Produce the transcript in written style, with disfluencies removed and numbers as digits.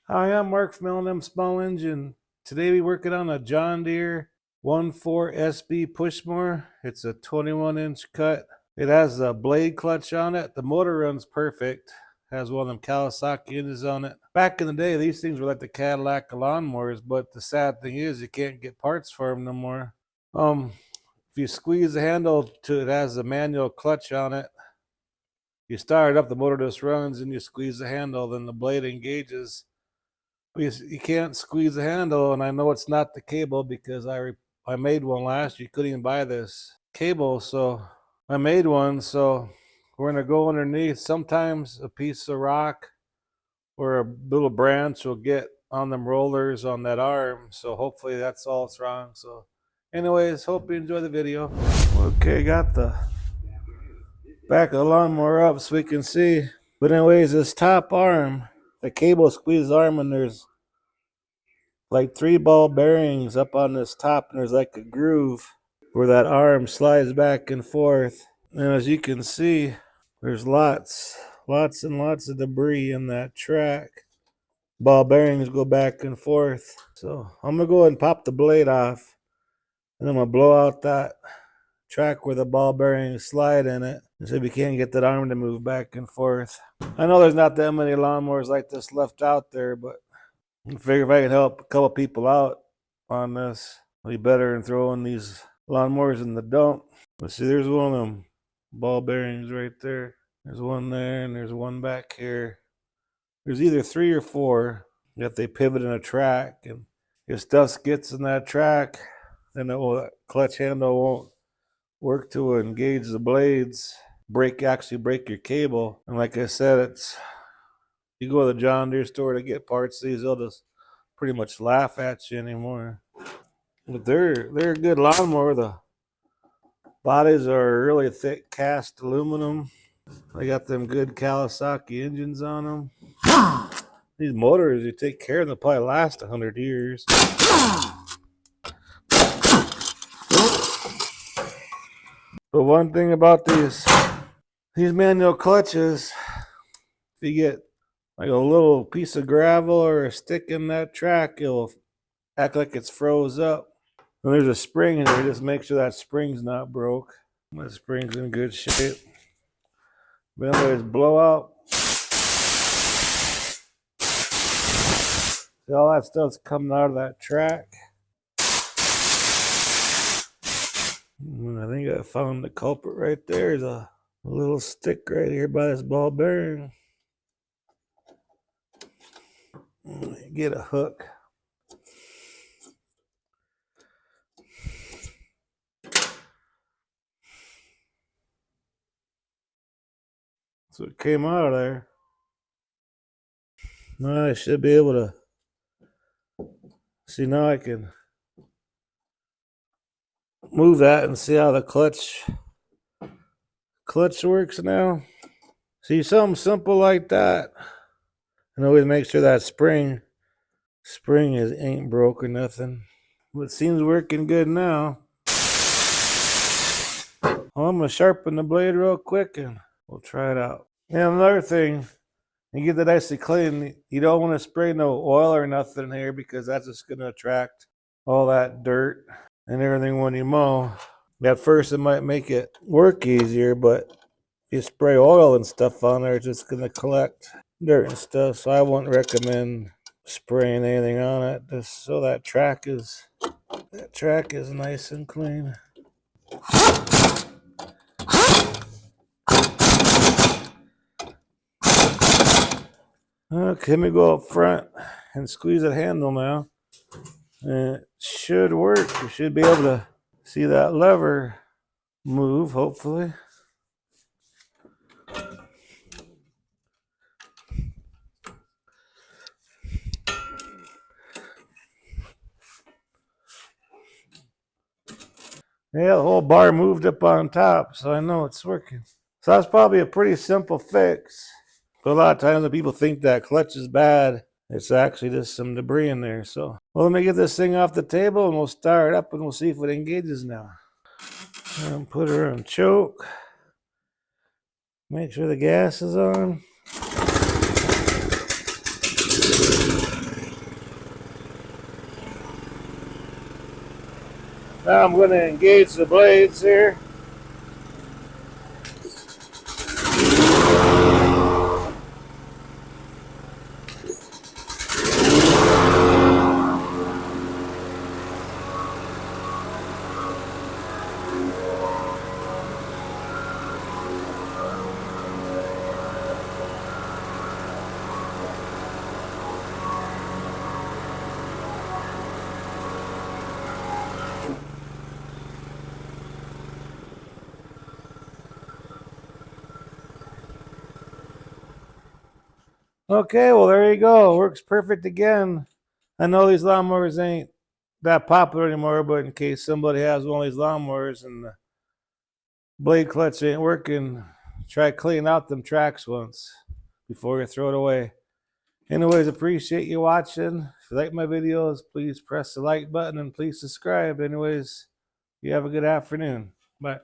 Hi, I'm Mark from L&M Small Engine. Today we're working on a John Deere 1.4 SB push mower. It's a 21-inch cut. It has a blade clutch on it. The motor runs perfect. Has one of them Kawasaki engines on it. Back in the day, these things were like the Cadillac lawnmowers, but the sad thing is you can't get parts for them no more. If you squeeze the handle to it, has a manual clutch on it. You start it up, the motor just runs, and you squeeze the handle, then the blade engages. You can't squeeze the handle, and I know it's not the cable because I made one last year. You couldn't even buy this cable, so I made one. So we're gonna go underneath. Sometimes a piece of rock or a little branch will get on them rollers on that arm. So hopefully that's all it's wrong. So anyways, hope you enjoy the video. Okay, got the back of the lawnmower up so we can see. But anyways, this top arm, the cable squeeze arm, and there's like 3 ball bearings up on this top, and there's like a groove where that arm slides back and forth. And as you can see, there's lots and lots of debris in that track. Ball bearings go back and forth. So I'm gonna go ahead and pop the blade off, and I'm gonna blow out that track where the ball bearings slide in it, and see if we can't get that arm to move back and forth. I know there's not that many lawnmowers like this left out there, but I figure if I can help a couple people out on this, it'll be better than throwing these lawnmowers in the dump. But see, there's one of them ball bearings right there. There's one there, and there's one back here. There's either 3 or 4 that they pivot in a track, and if stuff gets in that track, then the clutch handle won't work to engage the blades, actually break your cable. And like I said, you go to the John Deere store to get parts, they'll just pretty much laugh at you anymore. But they're a good lawnmower. The bodies are really thick cast aluminum. They got them good Kawasaki engines on them. These motors, you take care of them, they'll probably last 100 years. But one thing about these manual clutches, if you get like a little piece of gravel or a stick in that track, it'll act like it's froze up. And there's a spring in there. Just make sure that spring's not broke. The spring's in good shape. But anyways, blow out. See, all that stuff's coming out of that track. And I think I found the culprit right there. There's a little stick right here by this ball bearing. Get a hook. So it came out of there. Now I should be able to see. Now I can move that and see how the clutch works now. See, something simple like that, and always make sure that spring ain't broke or nothing. But it seems working good now. Well, I'm gonna sharpen the blade real quick and we'll try it out. And another thing, you get that nicely clean. You don't want to spray no oil or nothing here because that's just gonna attract all that dirt and everything when you mow. At first it might make it work easier, but if you spray oil and stuff on there, it's just gonna collect dirt and stuff. So I wouldn't recommend spraying anything on it, just so that track is nice and clean. Okay, let me go up front and squeeze that handle now. And it should work. You should be able to see that lever move, hopefully. Yeah, the whole bar moved up on top, so I know it's working. So that's probably a pretty simple fix. But a lot of times when people think that clutch is bad, it's actually just some debris in there. So, well, let me get this thing off the table and we'll start it up and we'll see if it engages now. And put her on choke. Make sure the gas is on. Now I'm going to engage the blades here. Okay, well, there you go. Works perfect again. I know these lawnmowers ain't that popular anymore, but in case somebody has one of these lawnmowers and the blade clutch ain't working, try cleaning out them tracks once before you throw it away. Anyways, appreciate you watching. If you like my videos, please press the like button and please subscribe. Anyways, you have a good afternoon. Bye.